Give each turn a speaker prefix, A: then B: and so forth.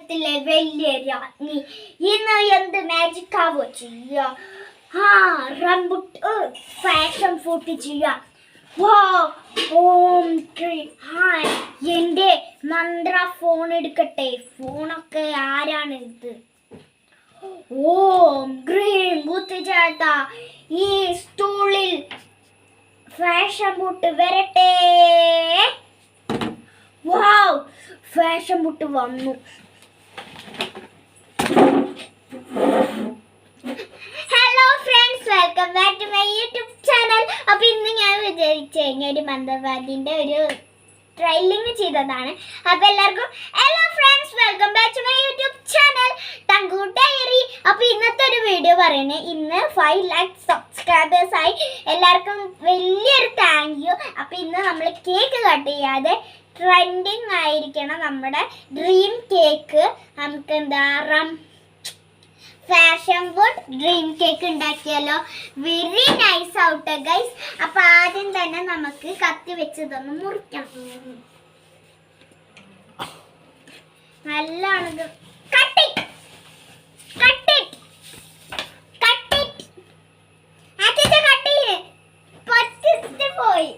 A: ലോകത്തിലെ വലിയ രാജ്ഞി ഇന്ന് എന്ത് മാജിക്കാവോ ചെയ്യുക? റംബുട്ട് ഫാഷൻ ഫുഡ് ചെയ്യാം. എന്റെ മന്ത്ര ഫോൺ എടുക്കട്ടെ. ഫോണൊക്കെ ആരാണ് ഇത്? ഓം ഗ്രീൻ ബുദ്ധിചേട്ടാ, ഈ സ്റ്റൂളിൽ ഫാഷൻ ബുട്ട് വരട്ടെ. ഫാഷൻ ബുട്ട് വന്നു. Hello friends, welcome back to my YouTube channel. അപ്പൊ ഇന്ന് ഞാൻ വിചാരിച്ചു ഒരു മന്ത്രവാദിന്റെ ഒരു ട്രെയിലിംഗ് ചെയ്തതാണ്. അപ്പൊ എല്ലാവർക്കും hello friends, welcome back to my YouTube channel Thanku diary. അപ്പൊ ഇന്നത്തെ ഒരു വീഡിയോ പറയുന്നത്, ഇന്ന് 5 lakh സബ്സ്ക്രൈബേഴ്സ് ആയി. എല്ലാവർക്കും വലിയൊരു താങ്ക് യു. അപ്പൊ ഇന്ന് നമ്മൾ കേക്ക് കട്ട് ചെയ്യാതെ ട്രെൻഡിങ് ആയിരിക്കണം നമ്മുടെ ഡ്രീം കേക്ക്. നമുക്ക് എന്താ ഫാഷൻ വുഡ് ഡ്രീം കേക്ക് ഉണ്ടാക്കിയാലോ? Very nice out guys. അപ്പൊ ആദ്യം തന്നെ നമുക്ക് കത്തി വെച്ചതൊന്ന് മുറിക്കണം. നല്ലോണം പോയി.